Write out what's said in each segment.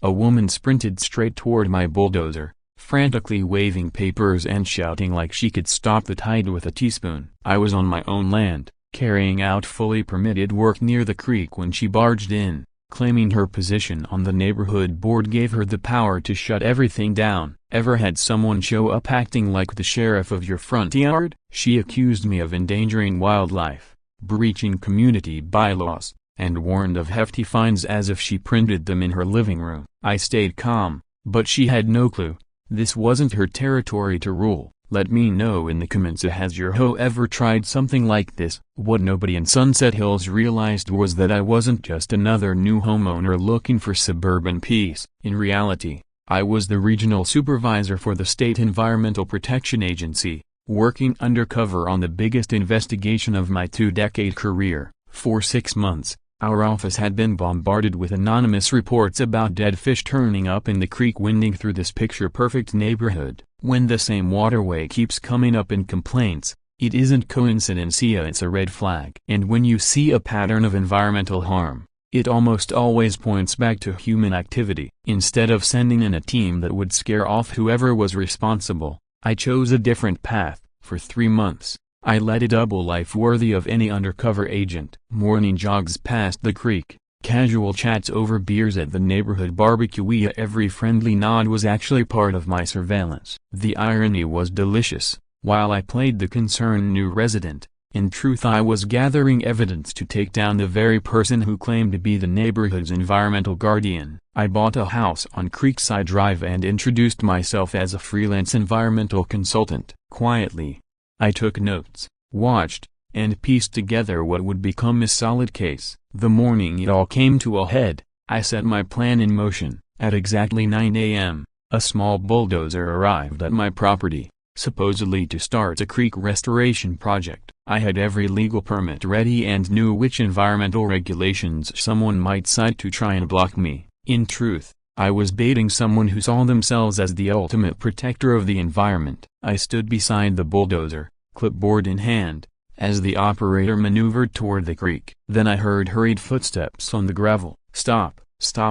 A woman sprinted straight toward my bulldozer, frantically waving papers and shouting like she could stop the tide with a teaspoon. I was on my own land, carrying out fully permitted work near the creek when she barged in, claiming her position on the neighborhood board gave her the power to shut everything down. Ever had someone show up acting like the sheriff of your front yard? She accused me of endangering wildlife, breaching community bylaws, and warned of hefty fines as if she printed them in her living room. I stayed calm, but she had no clue. This wasn't her territory to rule. Let me know in the comments, has your HOA ever tried something like this? What nobody in Sunset Hills realized was that I wasn't just another new homeowner looking for suburban peace. In reality, I was the regional supervisor for the State Environmental Protection Agency, working undercover on the biggest investigation of my 2-decade career. For 6 months, our office had been bombarded with anonymous reports about dead fish turning up in the creek winding through this picture-perfect neighborhood. When the same waterway keeps coming up in complaints, it isn't coincidentia, it's a red flag. And when you see a pattern of environmental harm, it almost always points back to human activity. Instead of sending in a team that would scare off whoever was responsible, I chose a different path. For 3 months, I led a double life worthy of any undercover agent. Morning jogs past the creek, casual chats over beers at the neighborhood barbecue. Every friendly nod was actually part of my surveillance. The irony was delicious. While I played the concerned new resident, in truth I was gathering evidence to take down the very person who claimed to be the neighborhood's environmental guardian. I bought a house on Creekside Drive and introduced myself as a freelance environmental consultant. Quietly, I took notes, watched, and pieced together what would become a solid case. The morning it all came to a head, I set my plan in motion. At exactly 9 a.m., a small bulldozer arrived at my property, supposedly to start a creek restoration project. I had every legal permit ready and knew which environmental regulations someone might cite to try and block me. In truth, I was baiting someone who saw themselves as the ultimate protector of the environment. I stood beside the bulldozer, clipboard in hand, as the operator maneuvered toward the creek. Then I heard hurried footsteps on the gravel. Stop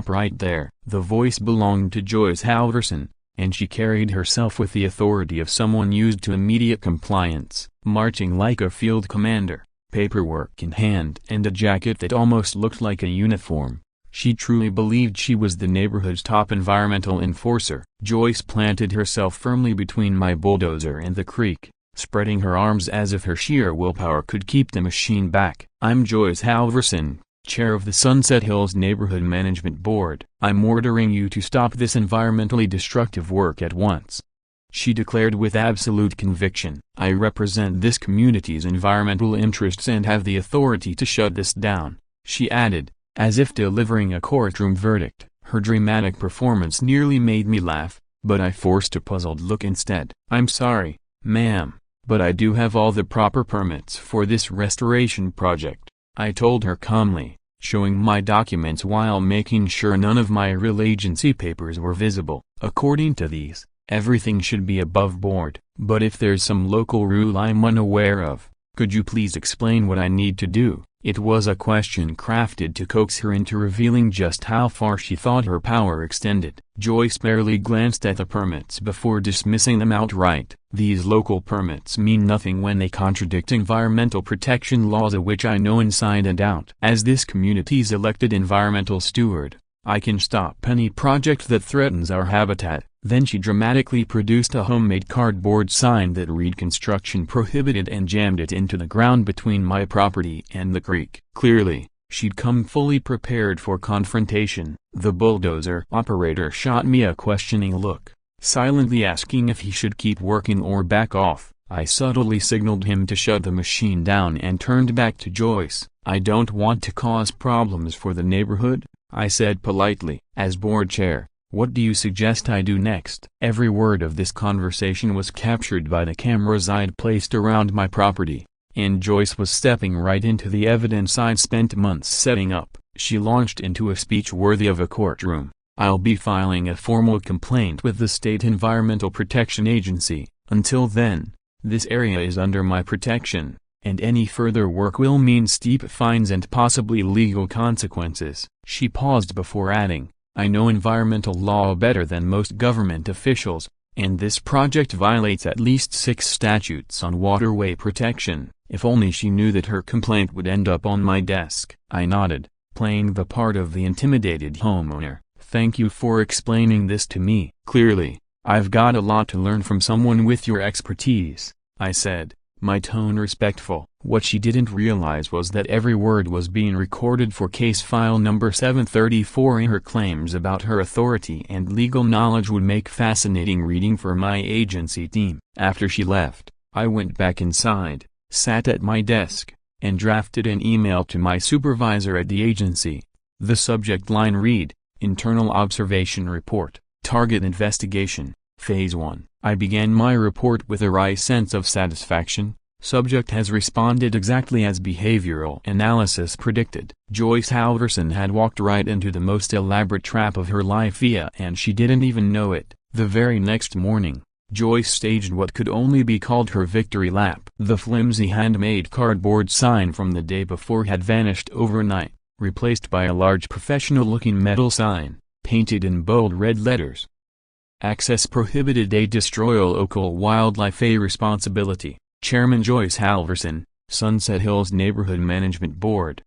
right there." The voice belonged to Joyce Halverson, and she carried herself with the authority of someone used to immediate compliance, marching like a field commander, paperwork in hand and a jacket that almost looked like a uniform. She truly believed she was the neighborhood's top environmental enforcer. Joyce planted herself firmly between my bulldozer and the creek, spreading her arms as if her sheer willpower could keep the machine back. "I'm Joyce Halverson, chair of the Sunset Hills Neighborhood Management Board. I'm ordering you to stop this environmentally destructive work at once," she declared with absolute conviction. "I represent this community's environmental interests and have the authority to shut this down," she added, as if delivering a courtroom verdict. Her dramatic performance nearly made me laugh, but I forced a puzzled look instead. "I'm sorry, ma'am, but I do have all the proper permits for this restoration project," I told her calmly, showing my documents while making sure none of my real agency papers were visible. "According to these, everything should be above board, but if there's some local rule I'm unaware of, could you please explain what I need to do?" It was a question crafted to coax her into revealing just how far she thought her power extended. Joyce barely glanced at the permits before dismissing them outright. "These local permits mean nothing when they contradict environmental protection laws, of which I know inside and out. As this community's elected environmental steward, I can stop any project that threatens our habitat." Then she dramatically produced a homemade cardboard sign that read "Construction Prohibited" and jammed it into the ground between my property and the creek. Clearly, she'd come fully prepared for confrontation. The bulldozer operator shot me a questioning look, silently asking if he should keep working or back off. I subtly signaled him to shut the machine down and turned back to Joyce. "I don't want to cause problems for the neighborhood," I said politely. "As board chair, what do you suggest I do next?" Every word of this conversation was captured by the cameras I'd placed around my property, and Joyce was stepping right into the evidence I'd spent months setting up. She launched into a speech worthy of a courtroom. "I'll be filing a formal complaint with the State Environmental Protection Agency. Until then, this area is under my protection, and any further work will mean steep fines and possibly legal consequences." She paused before adding, I know environmental law better than most government officials, and this project violates at least 6 statutes on waterway protection. If only she knew that her complaint would end up on my desk. I nodded, playing the part of the intimidated homeowner. Thank you for explaining this to me. Clearly, I've got a lot to learn from someone with your expertise, I said, my tone respectful. What she didn't realize was that every word was being recorded for case file number 734. Her claims about her authority and legal knowledge would make fascinating reading for my agency team. After she left, I went back inside, sat at my desk, and drafted an email to my supervisor at the agency. The subject line read, Internal Observation Report, Target Investigation, Phase 1. I began my report with a wry sense of satisfaction. Subject has responded exactly as behavioral analysis predicted. Joyce Halverson had walked right into the most elaborate trap of her life and she didn't even know it. The very next morning, Joyce staged what could only be called her victory lap. The flimsy handmade cardboard sign from the day before had vanished overnight, replaced by a large professional-looking metal sign, painted in bold red letters. Access prohibited. A destroy local wildlife. A responsibility. Chairman Joyce Halverson, Sunset Hills Neighborhood Management Board.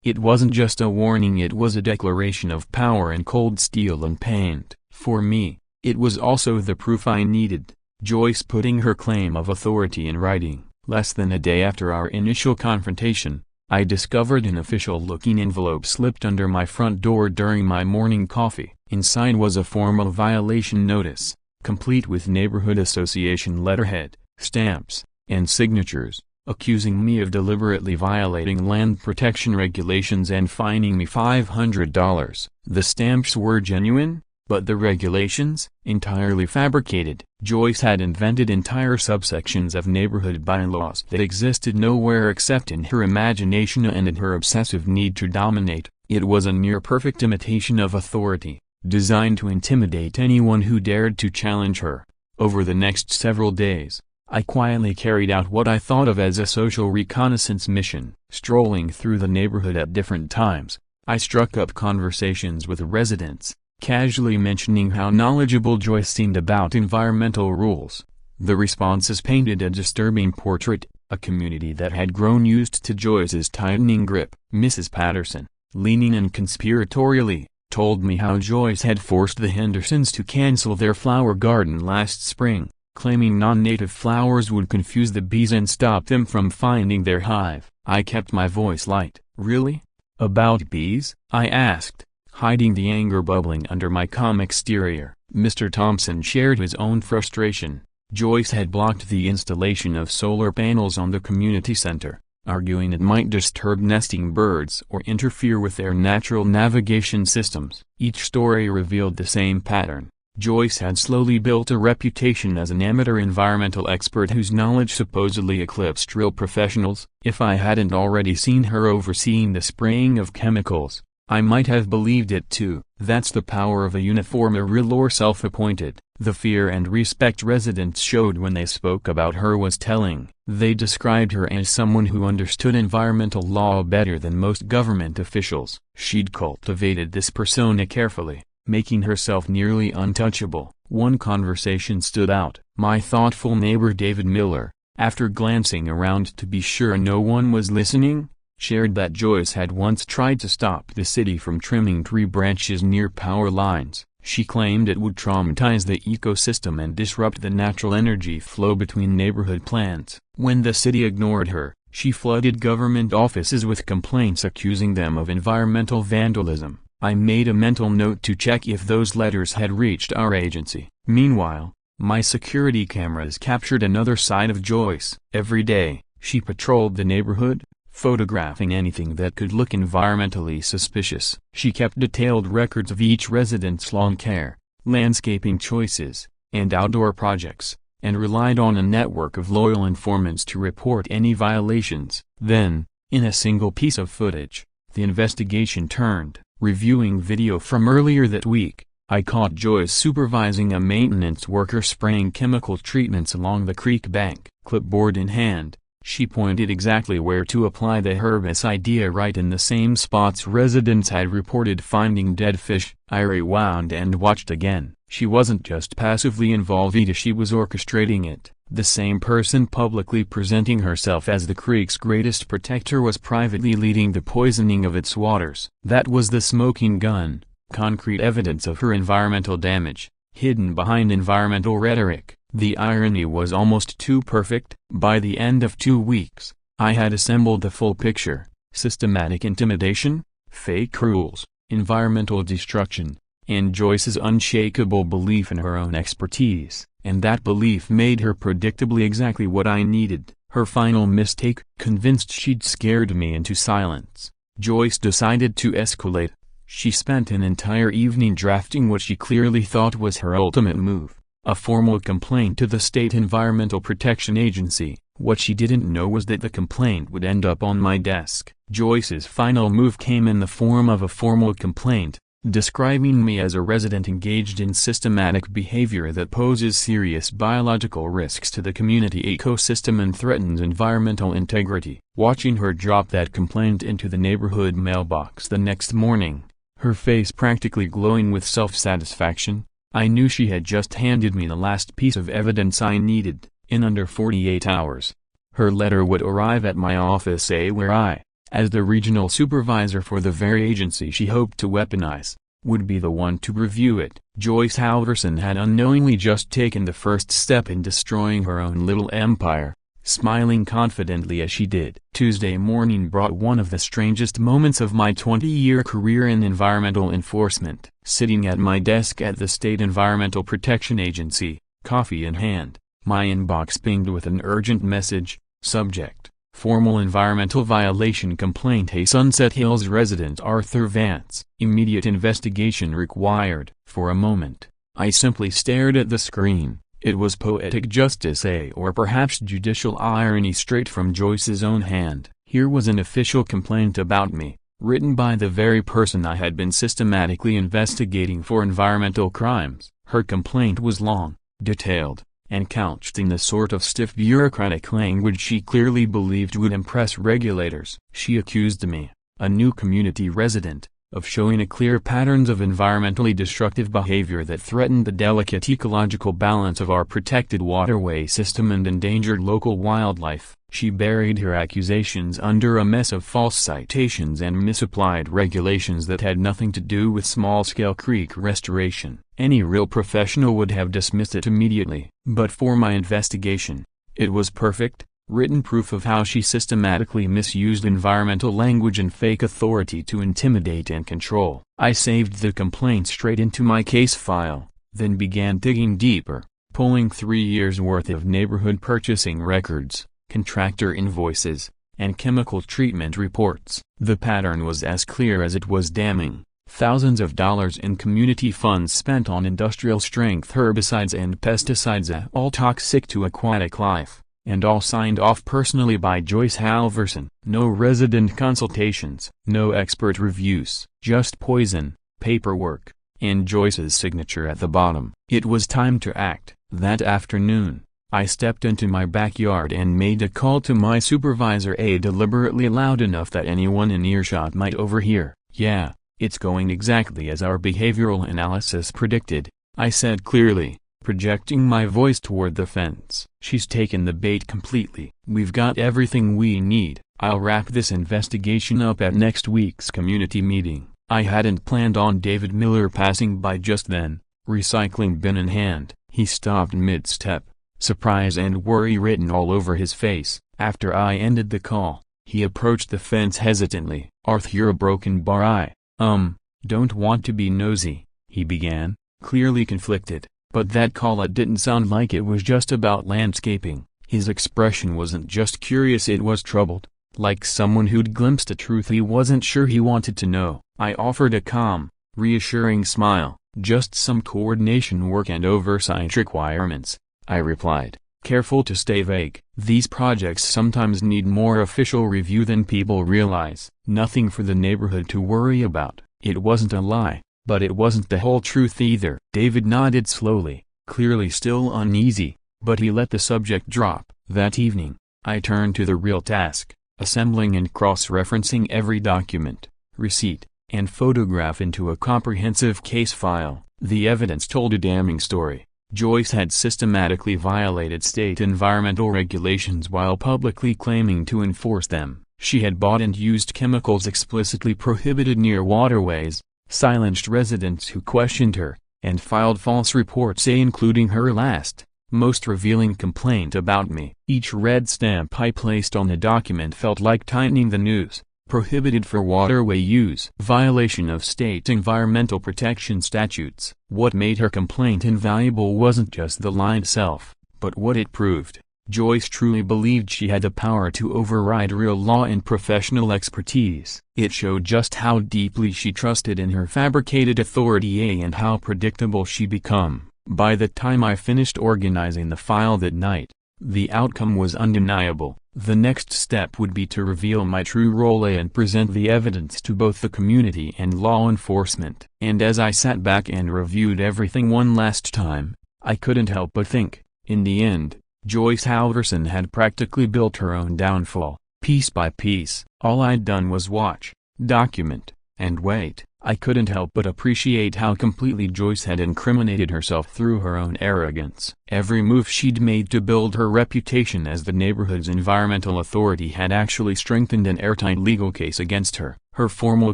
It wasn't just a warning, it was a declaration of power in cold steel and paint. For me, it was also the proof I needed. Joyce putting her claim of authority in writing. Less than a day after our initial confrontation, I discovered an official-looking envelope slipped under my front door during my morning coffee. Inside was a formal violation notice, complete with neighborhood association letterhead, stamps, and signatures, accusing me of deliberately violating land protection regulations and fining me $500. The stamps were genuine, but the regulations, entirely fabricated. Joyce had invented entire subsections of neighborhood bylaws that existed nowhere except in her imagination and in her obsessive need to dominate. It was a near-perfect imitation of authority, designed to intimidate anyone who dared to challenge her. Over the next several days, I quietly carried out what I thought of as a social reconnaissance mission. Strolling through the neighborhood at different times, I struck up conversations with residents, casually mentioning how knowledgeable Joyce seemed about environmental rules. The responses painted a disturbing portrait, a community that had grown used to Joyce's tightening grip. Mrs. Patterson, leaning in conspiratorially, told me how Joyce had forced the Hendersons to cancel their flower garden last spring, claiming non-native flowers would confuse the bees and stop them from finding their hive. I kept my voice light. Really? About bees? I asked, hiding the anger bubbling under my calm exterior. Mr. Thompson shared his own frustration. Joyce had blocked the installation of solar panels on the community center, arguing it might disturb nesting birds or interfere with their natural navigation systems. Each story revealed the same pattern. Joyce had slowly built a reputation as an amateur environmental expert whose knowledge supposedly eclipsed real professionals. If I hadn't already seen her overseeing the spraying of chemicals, I might have believed it too. That's the power of a uniform, a real or self-appointed. The fear and respect residents showed when they spoke about her was telling. They described her as someone who understood environmental law better than most government officials. She'd cultivated this persona carefully, making herself nearly untouchable. One conversation stood out. My thoughtful neighbor David Miller, after glancing around to be sure no one was listening, shared that Joyce had once tried to stop the city from trimming tree branches near power lines. She claimed it would traumatize the ecosystem and disrupt the natural energy flow between neighborhood plants. When the city ignored her, she flooded government offices with complaints accusing them of environmental vandalism. I made a mental note to check if those letters had reached our agency. Meanwhile, my security cameras captured another side of Joyce. Every day, she patrolled the neighborhood, photographing anything that could look environmentally suspicious. She kept detailed records of each resident's lawn care, landscaping choices, and outdoor projects, and relied on a network of loyal informants to report any violations. Then, in a single piece of footage, the investigation turned. Reviewing video from earlier that week, I caught Joyce supervising a maintenance worker spraying chemical treatments along the creek bank. Clipboard in hand, She pointed exactly where to apply the herbicide, right in the same spots residents had reported finding dead fish. I rewound and watched again. She wasn't just passively involved, she was orchestrating it. The same person publicly presenting herself as the creek's greatest protector was privately leading the poisoning of its waters. That was the smoking gun, concrete evidence of her environmental damage, hidden behind environmental rhetoric. The irony was almost too perfect. By the end of 2 weeks, I had assembled the full picture: systematic intimidation, fake rules, environmental destruction, and Joyce's unshakable belief in her own expertise. And that belief made her predictably exactly what I needed. Her final mistake, convinced she'd scared me into silence, Joyce decided to escalate. She spent an entire evening drafting what she clearly thought was her ultimate move: a formal complaint to the State Environmental Protection Agency. What she didn't know was that the complaint would end up on my desk. Joyce's final move came in the form of a formal complaint, describing me as a resident engaged in systematic behavior that poses serious biological risks to the community ecosystem and threatens environmental integrity. Watching her drop that complaint into the neighborhood mailbox the next morning, her face practically glowing with self-satisfaction, I knew she had just handed me the last piece of evidence I needed. In under 48 hours, her letter would arrive at my office, where I, as the regional supervisor for the very agency she hoped to weaponize, would be the one to review it. Joyce Halverson had unknowingly just taken the first step in destroying her own little empire, smiling confidently as she did. Tuesday morning brought one of the strangest moments of my 20-year career in environmental enforcement. Sitting at my desk at the State Environmental Protection Agency, coffee in hand, my inbox pinged with an urgent message. Subject: formal environmental violation complaint. A Sunset Hills resident Arthur Vance. Immediate investigation required. For a moment, I simply stared at the screen. It was poetic justice, or perhaps judicial irony, straight from Joyce's own hand. Here was an official complaint about me, written by the very person I had been systematically investigating for environmental crimes. Her complaint was long, detailed, and couched in the sort of stiff bureaucratic language she clearly believed would impress regulators. She accused me, a new community resident, of showing a clear patterns of environmentally destructive behavior that threatened the delicate ecological balance of our protected waterway system and endangered local wildlife. She buried her accusations under a mess of false citations and misapplied regulations that had nothing to do with small-scale creek restoration. Any real professional would have dismissed it immediately. But for my investigation, it was perfect, written proof of how she systematically misused environmental language and fake authority to intimidate and control. I saved the complaint straight into my case file, then began digging deeper, pulling 3 years' worth of neighborhood purchasing records, contractor invoices, and chemical treatment reports. The pattern was as clear as it was damning. Thousands of dollars in community funds spent on industrial-strength herbicides and pesticides, all toxic to aquatic life, and all signed off personally by Joyce Halverson. No resident consultations, no expert reviews, just poison, paperwork, and Joyce's signature at the bottom. It was time to act. That afternoon, I stepped into my backyard and made a call to my supervisor, deliberately loud enough that anyone in earshot might overhear. "Yeah, it's going exactly as our behavioral analysis predicted," I said clearly, projecting my voice toward the fence. "She's taken the bait completely. We've got everything we need. I'll wrap this investigation up at next week's community meeting." I hadn't planned on David Miller passing by just then, recycling bin in hand. He stopped mid-step, surprise and worry written all over his face. After I ended the call, he approached the fence hesitantly. "Arthur, a broken bar. Don't want to be nosy," he began, clearly conflicted, but that call, it didn't sound like it was just about landscaping. His expression wasn't just curious, it was troubled, like someone who'd glimpsed a truth he wasn't sure he wanted to know. I offered a calm, reassuring smile. "Just some coordination work and oversight requirements," I replied, careful to stay vague. "These projects sometimes need more official review than people realize. Nothing for the neighborhood to worry about." It wasn't a lie, but it wasn't the whole truth either. David nodded slowly, clearly still uneasy, but he let the subject drop. That evening, I turned to the real task, assembling and cross-referencing every document, receipt, and photograph into a comprehensive case file. The evidence told a damning story. Joyce had systematically violated state environmental regulations while publicly claiming to enforce them. She had bought and used chemicals explicitly prohibited near waterways, silenced residents who questioned her, and filed false reports, including her last, most revealing complaint about me. Each red stamp I placed on the document felt like tightening the noose. Prohibited for waterway use. Violation of state environmental protection statutes. What made her complaint invaluable wasn't just the line itself, but what it proved. Joyce truly believed she had the power to override real law and professional expertise. It showed just how deeply she trusted in her fabricated authority and how predictable she'd become. By the time I finished organizing the file that night, the outcome was undeniable. The next step would be to reveal my true role and present the evidence to both the community and law enforcement. And as I sat back and reviewed everything one last time, I couldn't help but think, in the end, Joyce Halverson had practically built her own downfall, piece by piece. All I'd done was watch, document, and wait. I couldn't help but appreciate how completely Joyce had incriminated herself through her own arrogance. Every move she'd made to build her reputation as the neighborhood's environmental authority had actually strengthened an airtight legal case against her. Her formal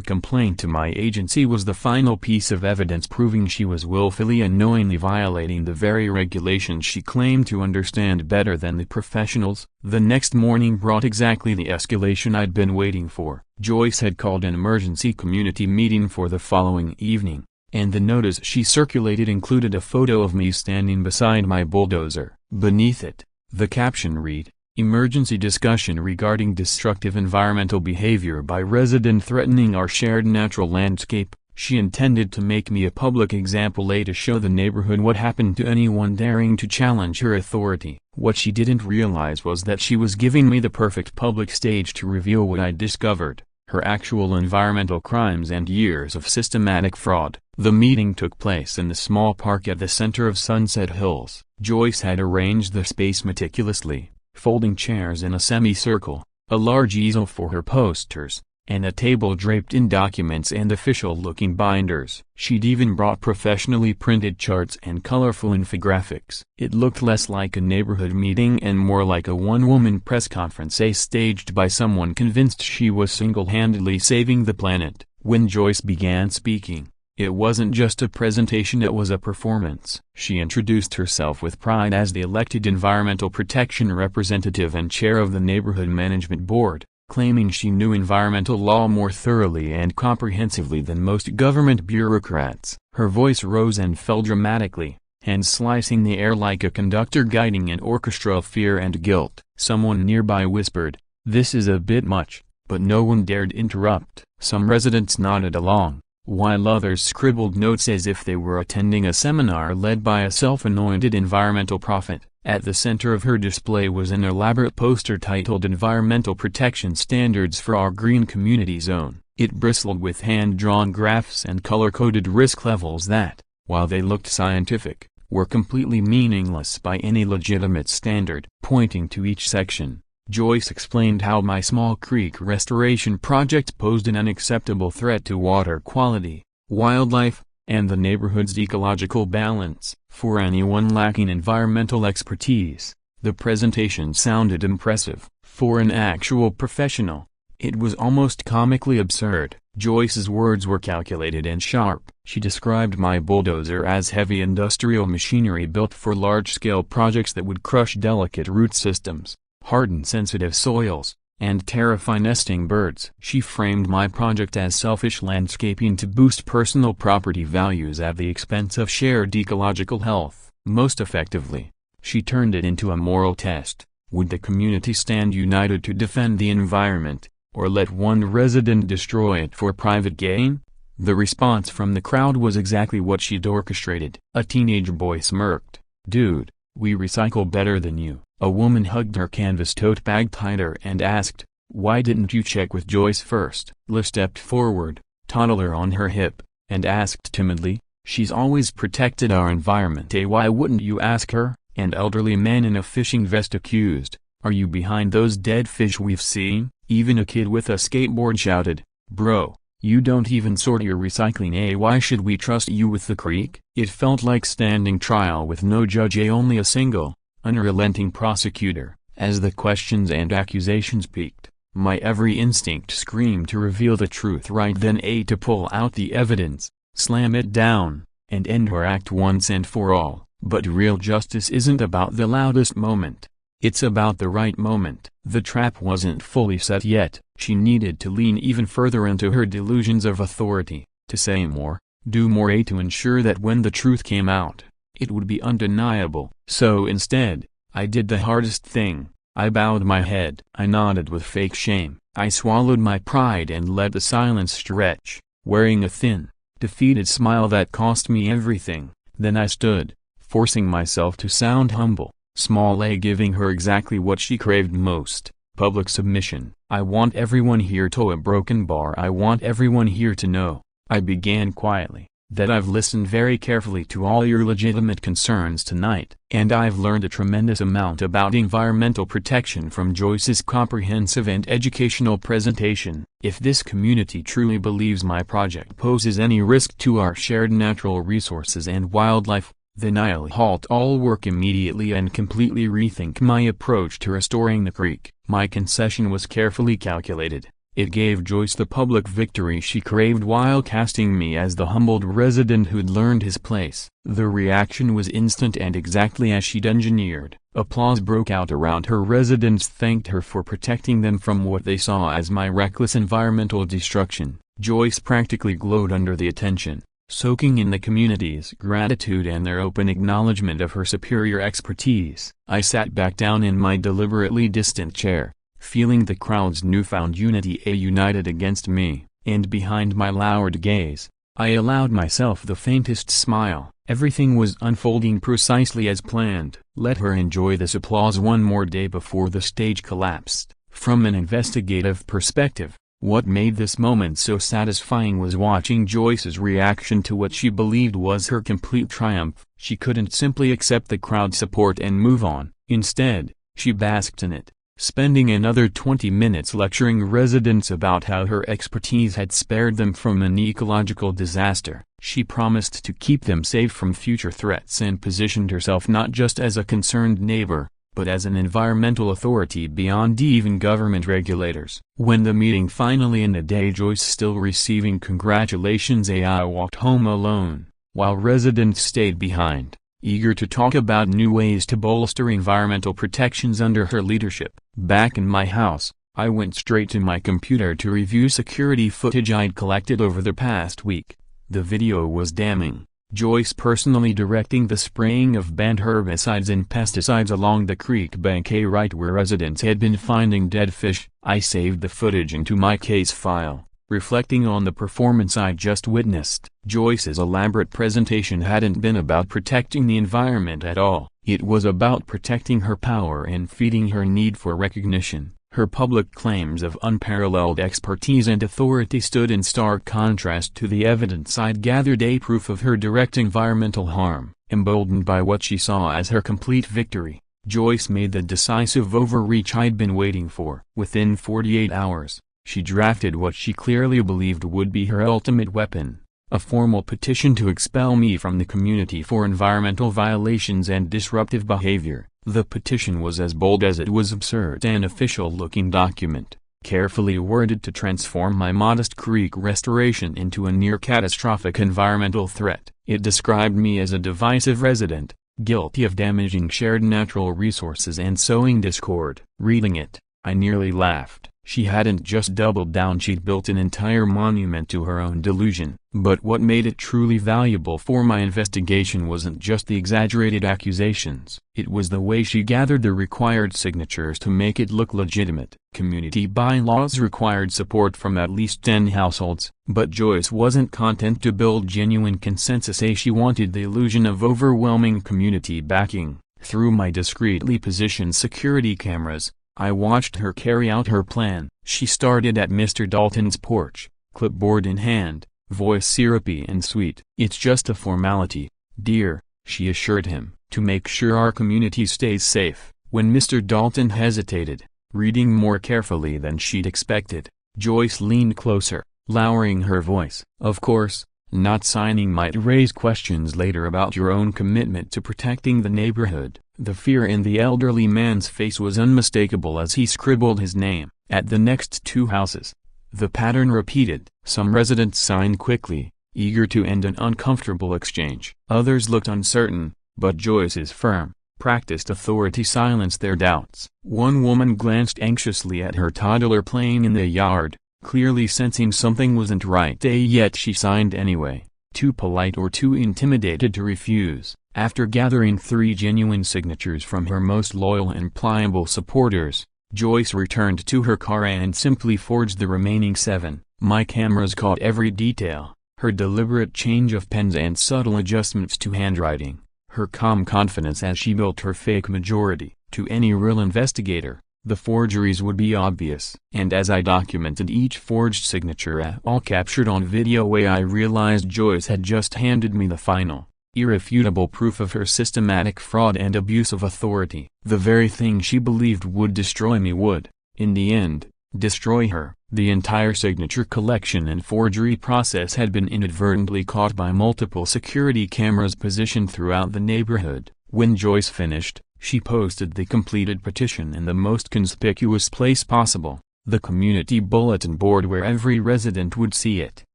complaint to my agency was the final piece of evidence proving she was willfully and knowingly violating the very regulations she claimed to understand better than the professionals. The next morning brought exactly the escalation I'd been waiting for. Joyce had called an emergency community meeting for the following evening, and the notice she circulated included a photo of me standing beside my bulldozer. Beneath it, the caption read, "Emergency discussion regarding destructive environmental behavior by resident threatening our shared natural landscape." She intended to make me a public example to show the neighborhood what happened to anyone daring to challenge her authority. What she didn't realize was that she was giving me the perfect public stage to reveal what I'd discovered, her actual environmental crimes and years of systematic fraud. The meeting took place in the small park at the center of Sunset Hills. Joyce had arranged the space meticulously, folding chairs in a semicircle, a large easel for her posters, and a table draped in documents and official-looking binders. She'd even brought professionally printed charts and colorful infographics. It looked less like a neighborhood meeting and more like a one-woman press conference staged by someone convinced she was single-handedly saving the planet. When Joyce began speaking, it wasn't just a presentation, it was a performance. She introduced herself with pride as the elected environmental protection representative and chair of the neighborhood management board, claiming she knew environmental law more thoroughly and comprehensively than most government bureaucrats. Her voice rose and fell dramatically, hands slicing the air like a conductor guiding an orchestra of fear and guilt. Someone nearby whispered, "This is a bit much," but no one dared interrupt. Some residents nodded along, while others scribbled notes as if they were attending a seminar led by a self-anointed environmental prophet. At the center of her display was an elaborate poster titled "Environmental Protection Standards for Our Green Community Zone." It bristled with hand-drawn graphs and color-coded risk levels that, while they looked scientific, were completely meaningless by any legitimate standard. Pointing to each section, Joyce explained how my small creek restoration project posed an unacceptable threat to water quality, wildlife, and the neighborhood's ecological balance. For anyone lacking environmental expertise, the presentation sounded impressive. For an actual professional, it was almost comically absurd. Joyce's words were calculated and sharp. She described my bulldozer as heavy industrial machinery built for large-scale projects that would crush delicate root systems, harden sensitive soils, and terrify nesting birds. She framed my project as selfish landscaping to boost personal property values at the expense of shared ecological health. Most effectively, she turned it into a moral test. Would the community stand united to defend the environment, or let one resident destroy it for private gain? The response from the crowd was exactly what she'd orchestrated. A teenage boy smirked, "Dude, we recycle better than you." A woman hugged her canvas tote bag tighter and asked, "Why didn't you check with Joyce first?" Liv stepped forward, toddler on her hip, and asked timidly, "She's always protected our environment. Why wouldn't you ask her?" An elderly man in a fishing vest accused, Are you behind those dead fish we've seen?" Even a kid with a skateboard shouted, "Bro, you don't even sort your recycling. Why should we trust you with the creek?" It felt like standing trial with no judge, only a single, unrelenting prosecutor. As the questions and accusations peaked, my every instinct screamed to reveal the truth right then, to pull out the evidence, slam it down, and end her act once and for all. But real justice isn't about the loudest moment. It's about the right moment. The trap wasn't fully set yet. She needed to lean even further into her delusions of authority, to say more, do more, to ensure that when the truth came out, it would be undeniable. So instead, I did the hardest thing. I bowed my head. I nodded with fake shame. I swallowed my pride and let the silence stretch, wearing a thin, defeated smile that cost me everything. Then I stood, forcing myself to sound humble, small, giving her exactly what she craved most, public submission. "I want everyone here to a broken bar. I want everyone here to know," I began quietly, "that I've listened very carefully to all your legitimate concerns tonight. And I've learned a tremendous amount about environmental protection from Joyce's comprehensive and educational presentation. If this community truly believes my project poses any risk to our shared natural resources and wildlife, then I'll halt all work immediately and completely rethink my approach to restoring the creek." My concession was carefully calculated. It gave Joyce the public victory she craved while casting me as the humbled resident who'd learned his place. The reaction was instant and exactly as she'd engineered. Applause broke out around her. Residents thanked her for protecting them from what they saw as my reckless environmental destruction. Joyce practically glowed under the attention, soaking in the community's gratitude and their open acknowledgement of her superior expertise. I sat back down in my deliberately distant chair, feeling the crowd's newfound unity, united against me, and behind my lowered gaze, I allowed myself the faintest smile. Everything was unfolding precisely as planned. Let her enjoy this applause one more day before the stage collapsed. From an investigative perspective, what made this moment so satisfying was watching Joyce's reaction to what she believed was her complete triumph. She couldn't simply accept the crowd's support and move on. Instead, she basked in it, spending another 20 minutes lecturing residents about how her expertise had spared them from an ecological disaster. She promised to keep them safe from future threats and positioned herself not just as a concerned neighbor, but as an environmental authority beyond even government regulators. When the meeting finally ended, Joyce still receiving congratulations, I walked home alone, while residents stayed behind, eager to talk about new ways to bolster environmental protections under her leadership. Back in my house, I went straight to my computer to review security footage I'd collected over the past week. The video was damning. Joyce personally directing the spraying of banned herbicides and pesticides along the creek bank, right where residents had been finding dead fish. I saved the footage into my case file, reflecting on the performance I just witnessed. Joyce's elaborate presentation hadn't been about protecting the environment at all. It was about protecting her power and feeding her need for recognition. Her public claims of unparalleled expertise and authority stood in stark contrast to the evidence I'd gathered, proof of her direct environmental harm. Emboldened by what she saw as her complete victory, Joyce made the decisive overreach I'd been waiting for. Within 48 hours, she drafted what she clearly believed would be her ultimate weapon, a formal petition to expel me from the community for environmental violations and disruptive behavior. The petition was as bold as it was absurd. An official-looking document, carefully worded to transform my modest creek restoration into a near-catastrophic environmental threat. It described me as a divisive resident, guilty of damaging shared natural resources and sowing discord. Reading it, I nearly laughed. She hadn't just doubled down, she'd built an entire monument to her own delusion. But what made it truly valuable for my investigation wasn't just the exaggerated accusations. It was the way she gathered the required signatures to make it look legitimate. Community bylaws required support from at least 10 households. But Joyce wasn't content to build genuine consensus. She wanted the illusion of overwhelming community backing. Through my discreetly positioned security cameras, I watched her carry out her plan. She started at Mr. Dalton's porch, clipboard in hand, voice syrupy and sweet. "It's just a formality, dear," she assured him, "to make sure our community stays safe. When Mr. Dalton hesitated, reading more carefully than she'd expected, Joyce leaned closer, lowering her voice. "Of course, not signing might raise questions later about your own commitment to protecting the neighborhood." The fear in the elderly man's face was unmistakable as he scribbled his name. At the next two houses, the pattern repeated. Some residents signed quickly, eager to end an uncomfortable exchange. Others looked uncertain, but Joyce's firm, practiced authority silenced their doubts. One woman glanced anxiously at her toddler playing in the yard, clearly sensing something wasn't right. Yet she signed anyway, too polite or too intimidated to refuse. After gathering 3 genuine signatures from her most loyal and pliable supporters, Joyce returned to her car and simply forged the remaining 7. My cameras caught every detail, her deliberate change of pens and subtle adjustments to handwriting, her calm confidence as she built her fake majority. To any real investigator, the forgeries would be obvious. And as I documented each forged signature, all captured on video, I realized Joyce had just handed me the final, irrefutable proof of her systematic fraud and abuse of authority. The very thing she believed would destroy me would, in the end, destroy her. The entire signature collection and forgery process had been inadvertently caught by multiple security cameras positioned throughout the neighborhood. When Joyce finished, she posted the completed petition in the most conspicuous place possible, the community bulletin board where every resident would see it.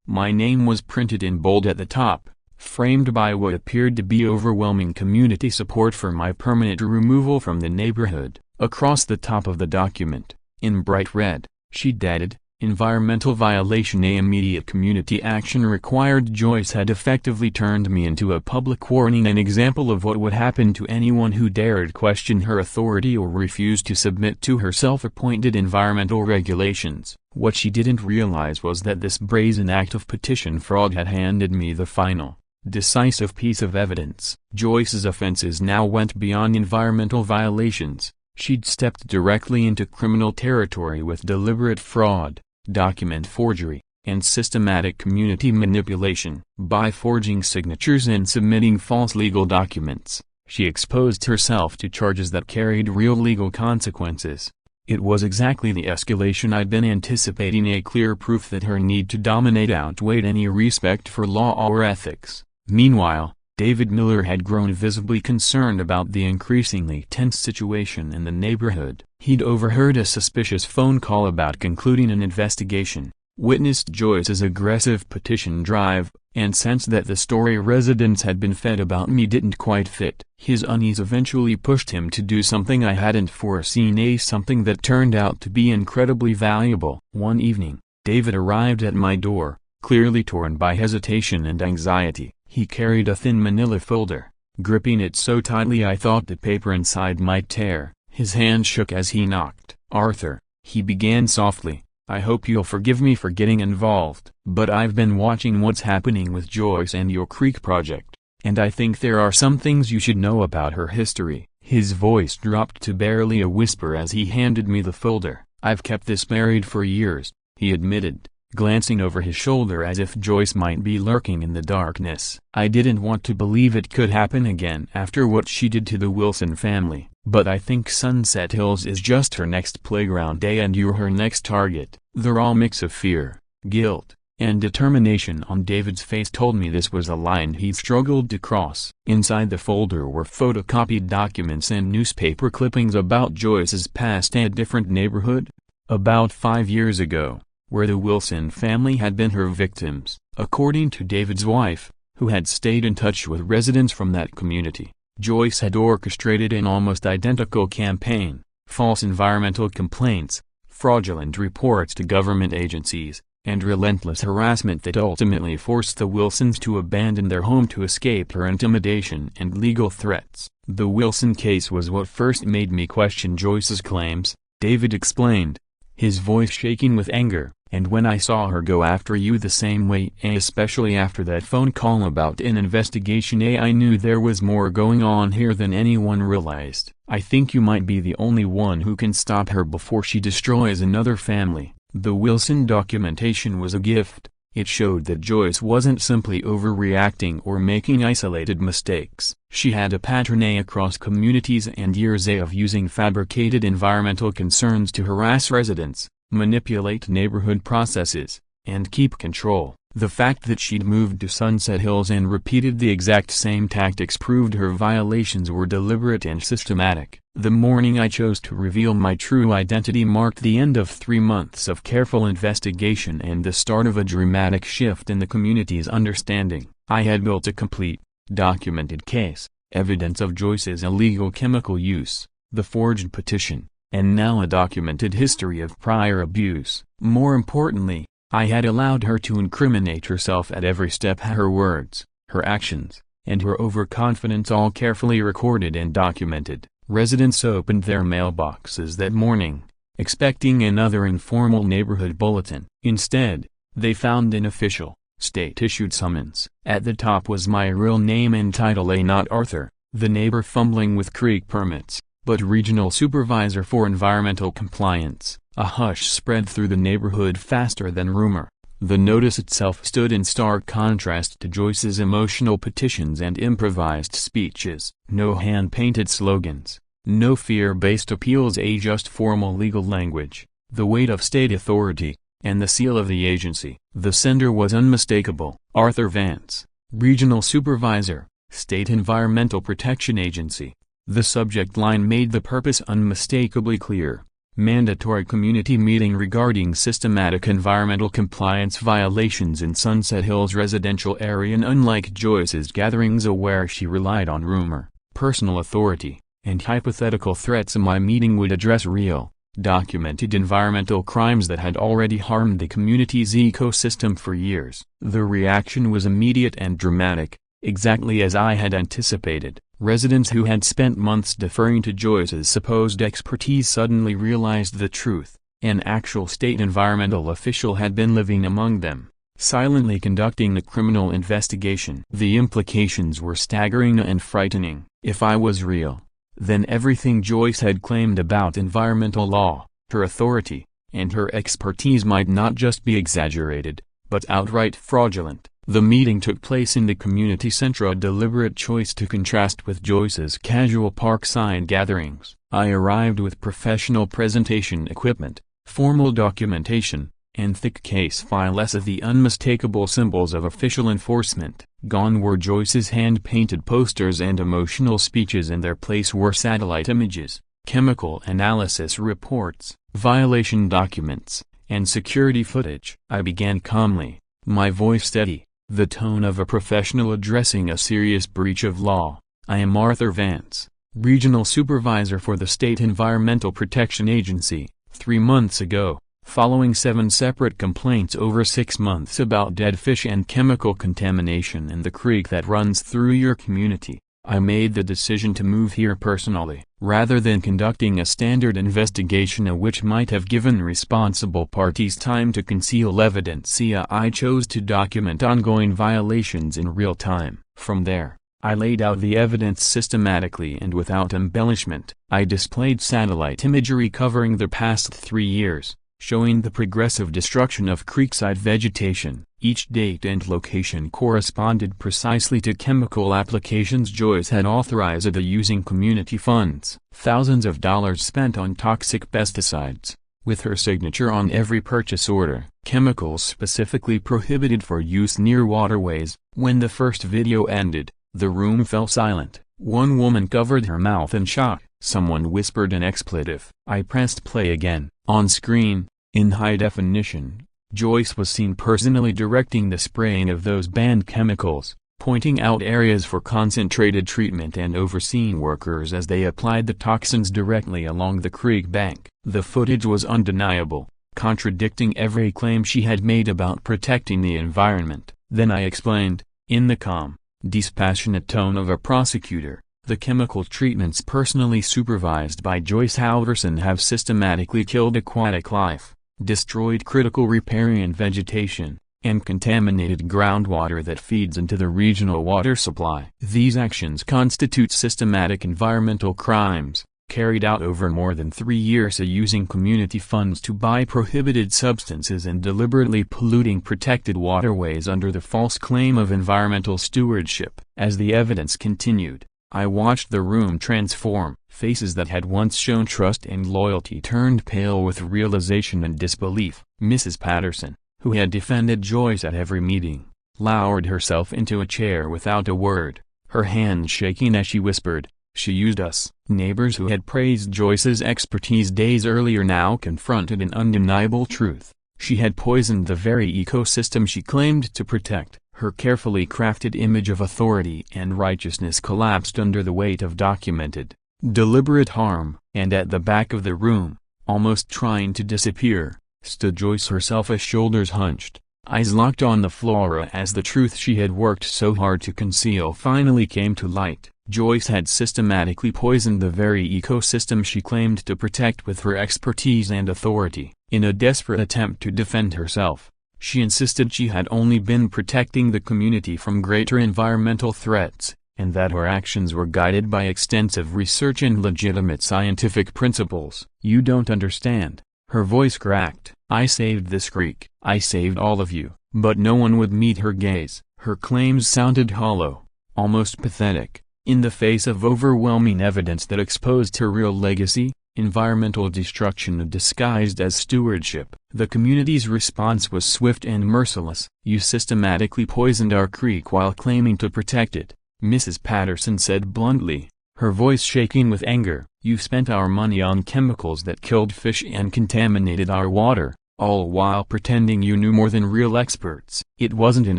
My name was printed in bold at the top, framed by what appeared to be overwhelming community support for my permanent removal from the neighborhood. Across the top of the document, in bright red, she'd added, "Environmental violation. Immediate community action required." Joyce had effectively turned me into a public warning, an example of what would happen to anyone who dared question her authority or refused to submit to her self-appointed environmental regulations. What she didn't realize was that this brazen act of petition fraud had handed me the final, decisive piece of evidence. Joyce's offenses now went beyond environmental violations. She'd stepped directly into criminal territory with deliberate fraud, document forgery, and systematic community manipulation. By forging signatures and submitting false legal documents, she exposed herself to charges that carried real legal consequences. It was exactly the escalation I'd been anticipating, a clear proof that her need to dominate outweighed any respect for law or ethics. Meanwhile, David Miller had grown visibly concerned about the increasingly tense situation in the neighborhood. He'd overheard a suspicious phone call about concluding an investigation, witnessed Joyce's aggressive petition drive, and sensed that the story residents had been fed about me didn't quite fit. His unease eventually pushed him to do something I hadn't foreseen, something that turned out to be incredibly valuable. One evening, David arrived at my door, clearly torn by hesitation and anxiety. He carried a thin manila folder, gripping it so tightly I thought the paper inside might tear. His hand shook as he knocked. "Arthur," he began softly, "I hope you'll forgive me for getting involved, but I've been watching what's happening with Joyce and your Creek project, and I think there are some things you should know about her history." His voice dropped to barely a whisper as he handed me the folder. "I've kept this buried for years," he admitted, glancing over his shoulder as if Joyce might be lurking in the darkness. "I didn't want to believe it could happen again after what she did to the Wilson family, but I think Sunset Hills is just her next playground, and you're her next target." The raw mix of fear, guilt, and determination on David's face told me this was a line he'd struggled to cross. Inside the folder were photocopied documents and newspaper clippings about Joyce's past and a different neighborhood, about 5 years ago, where the Wilson family had been her victims. According to David's wife, who had stayed in touch with residents from that community, Joyce had orchestrated an almost identical campaign: false environmental complaints, fraudulent reports to government agencies, and relentless harassment that ultimately forced the Wilsons to abandon their home to escape her intimidation and legal threats. "The Wilson case was what first made me question Joyce's claims," David explained, his voice shaking with anger. "And when I saw her go after you the same way, especially after that phone call about an investigation, I knew there was more going on here than anyone realized. I think you might be the only one who can stop her before she destroys another family." The Wilson documentation was a gift, It showed that Joyce wasn't simply overreacting or making isolated mistakes. She had a pattern across communities and years of using fabricated environmental concerns to harass residents, manipulate neighborhood processes, and keep control. The fact that she'd moved to Sunset Hills and repeated the exact same tactics proved her violations were deliberate and systematic. The morning I chose to reveal my true identity marked the end of 3 months of careful investigation and the start of a dramatic shift in the community's understanding. I had built a complete, documented case, evidence of Joyce's illegal chemical use, the forged petition, and now a documented history of prior abuse. More importantly, I had allowed her to incriminate herself at every step. Her words, her actions, and her overconfidence all carefully recorded and documented. Residents opened their mailboxes that morning, expecting another informal neighborhood bulletin. Instead, they found an official, state-issued summons. At the top was my real name and title, not Arthur, the neighbor fumbling with creek permits, but Regional Supervisor for Environmental Compliance. A hush spread through the neighborhood faster than rumor. The notice itself stood in stark contrast to Joyce's emotional petitions and improvised speeches. No hand-painted slogans, no fear-based appeals, just formal legal language, the weight of state authority, and the seal of the agency. The sender was unmistakable: Arthur Vance, Regional Supervisor, State Environmental Protection Agency. The subject line made the purpose unmistakably clear: mandatory community meeting regarding systematic environmental compliance violations in Sunset Hills residential area. And unlike Joyce's gatherings where she relied on rumor, personal authority, and hypothetical threats, my meeting would address real, documented environmental crimes that had already harmed the community's ecosystem for years. The reaction was immediate and dramatic, exactly as I had anticipated. Residents who had spent months deferring to Joyce's supposed expertise suddenly realized the truth. An actual state environmental official had been living among them, silently conducting a criminal investigation. The implications were staggering and frightening. If I was real, then everything Joyce had claimed about environmental law, her authority, and her expertise might not just be exaggerated, but outright fraudulent. The meeting took place in the community center, a deliberate choice to contrast with Joyce's casual parkside gatherings. I arrived with professional presentation equipment, formal documentation, and thick case files of the unmistakable symbols of official enforcement. Gone were Joyce's hand-painted posters and emotional speeches. In their place were satellite images, chemical analysis reports, violation documents, and security footage. I began calmly, my voice steady, the tone of a professional addressing a serious breach of law. I am Arthur Vance, Regional Supervisor for the State Environmental Protection Agency. 3 months ago, following 7 separate complaints over 6 months about dead fish and chemical contamination in the creek that runs through your community, I made the decision to move here personally. Rather than conducting a standard investigation which might have given responsible parties time to conceal evidence, I chose to document ongoing violations in real time. From there, I laid out the evidence systematically and without embellishment. I displayed satellite imagery covering the past 3 years, showing the progressive destruction of creekside vegetation. Each date and location corresponded precisely to chemical applications Joyce had authorized using community funds. Thousands of dollars spent on toxic pesticides, with her signature on every purchase order. Chemicals specifically prohibited for use near waterways. When the first video ended, the room fell silent. One woman covered her mouth in shock. Someone whispered an expletive. I pressed play again. On screen, in high definition, Joyce was seen personally directing the spraying of those banned chemicals, pointing out areas for concentrated treatment and overseeing workers as they applied the toxins directly along the creek bank. The footage was undeniable, contradicting every claim she had made about protecting the environment. Then I explained, in the calm, dispassionate tone of a prosecutor, the chemical treatments personally supervised by Joyce Halverson have systematically killed aquatic life, destroyed critical riparian vegetation, and contaminated groundwater that feeds into the regional water supply. These actions constitute systematic environmental crimes, carried out over more than 3 years using community funds to buy prohibited substances and deliberately polluting protected waterways under the false claim of environmental stewardship. As the evidence continued, I watched the room transform. Faces that had once shown trust and loyalty turned pale with realization and disbelief. Mrs. Patterson, who had defended Joyce at every meeting, lowered herself into a chair without a word, her hands shaking as she whispered, "She used us." Neighbors who had praised Joyce's expertise days earlier now confronted an undeniable truth. She had poisoned the very ecosystem she claimed to protect. Her carefully crafted image of authority and righteousness collapsed under the weight of documented, deliberate harm. And at the back of the room, almost trying to disappear, stood Joyce herself, her shoulders hunched, eyes locked on the floor as the truth she had worked so hard to conceal finally came to light. Joyce had systematically poisoned the very ecosystem she claimed to protect with her expertise and authority. In a desperate attempt to defend herself, she insisted she had only been protecting the community from greater environmental threats, and that her actions were guided by extensive research and legitimate scientific principles. "You don't understand," her voice cracked. "I saved this creek. I saved all of you." But no one would meet her gaze. Her claims sounded hollow, almost pathetic, in the face of overwhelming evidence that exposed her real legacy: environmental destruction disguised as stewardship. The community's response was swift and merciless. "You systematically poisoned our creek while claiming to protect it," Mrs. Patterson said bluntly, her voice shaking with anger. "You spent our money on chemicals that killed fish and contaminated our water, all while pretending you knew more than real experts." It wasn't an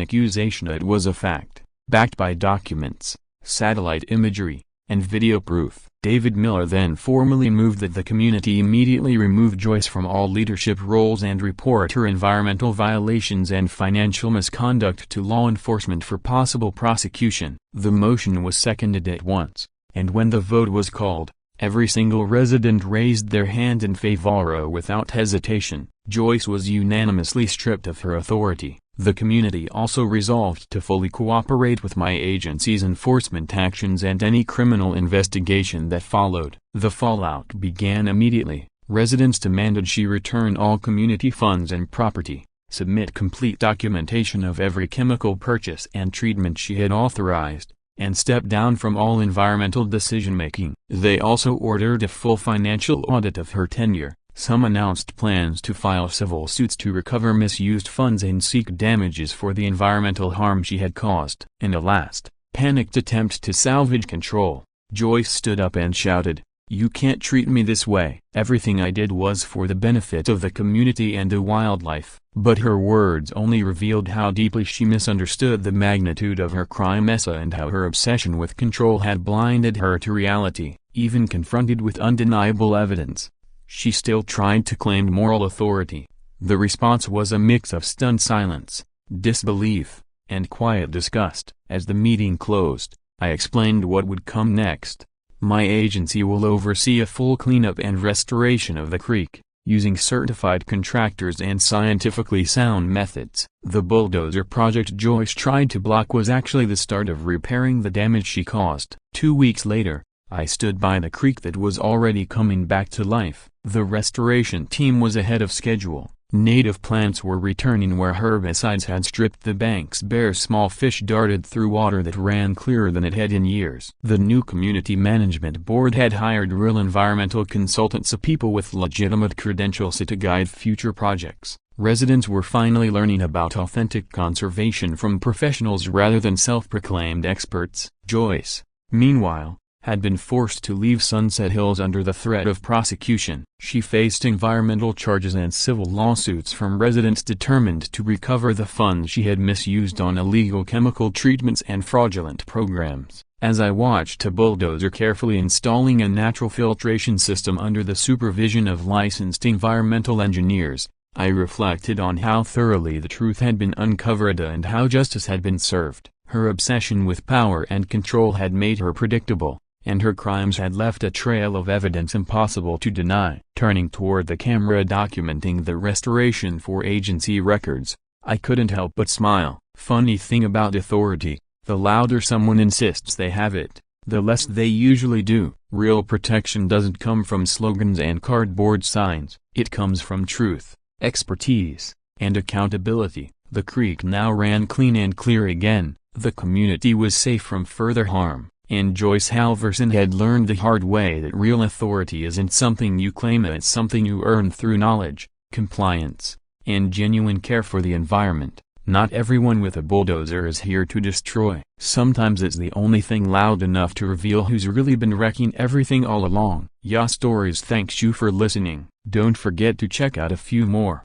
accusation, it was a fact, backed by documents, satellite imagery, and video proof. David Miller then formally moved that the community immediately remove Joyce from all leadership roles and report her environmental violations and financial misconduct to law enforcement for possible prosecution. The motion was seconded at once, and when the vote was called, every single resident raised their hand in favor without hesitation. Joyce was unanimously stripped of her authority. The community also resolved to fully cooperate with my agency's enforcement actions and any criminal investigation that followed. The fallout began immediately. Residents demanded she return all community funds and property, submit complete documentation of every chemical purchase and treatment she had authorized, and step down from all environmental decision-making. They also ordered a full financial audit of her tenure. Some announced plans to file civil suits to recover misused funds and seek damages for the environmental harm she had caused. In a last, panicked attempt to salvage control, Joyce stood up and shouted, "You can't treat me this way. Everything I did was for the benefit of the community and the wildlife." But her words only revealed how deeply she misunderstood the magnitude of her crime and how her obsession with control had blinded her to reality. Even confronted with undeniable evidence, she still tried to claim moral authority. The response was a mix of stunned silence, disbelief, and quiet disgust. As the meeting closed, I explained what would come next. My agency will oversee a full cleanup and restoration of the creek, using certified contractors and scientifically sound methods. The Bulldozer project Joyce tried to block was actually the start of repairing the damage she caused. 2 weeks later, I stood by the creek that was already coming back to life. The restoration team was ahead of schedule. Native plants were returning where herbicides had stripped the banks bare. Small fish darted through water that ran clearer than it had in years. The new community management board had hired real environmental consultants, people with legitimate credentials to guide future projects. Residents were finally learning about authentic conservation from professionals rather than self-proclaimed experts. Joyce, meanwhile, had been forced to leave Sunset Hills under the threat of prosecution. She faced environmental charges and civil lawsuits from residents determined to recover the funds she had misused on illegal chemical treatments and fraudulent programs. As I watched a bulldozer carefully installing a natural filtration system under the supervision of licensed environmental engineers, I reflected on how thoroughly the truth had been uncovered and how justice had been served. Her obsession with power and control had made her predictable, and her crimes had left a trail of evidence impossible to deny. Turning toward the camera documenting the restoration for agency records, I couldn't help but smile. Funny thing about authority, the louder someone insists they have it, the less they usually do. Real protection doesn't come from slogans and cardboard signs. It comes from truth, expertise, and accountability. The creek now ran clean and clear again. The community was safe from further harm, and Joyce Halverson had learned the hard way that real authority isn't something you claim, it's something you earn through knowledge, compliance, and genuine care for the environment. Not everyone with a bulldozer is here to destroy. Sometimes it's the only thing loud enough to reveal who's really been wrecking everything all along. Ya Stories thanks you for listening. Don't forget to check out a few more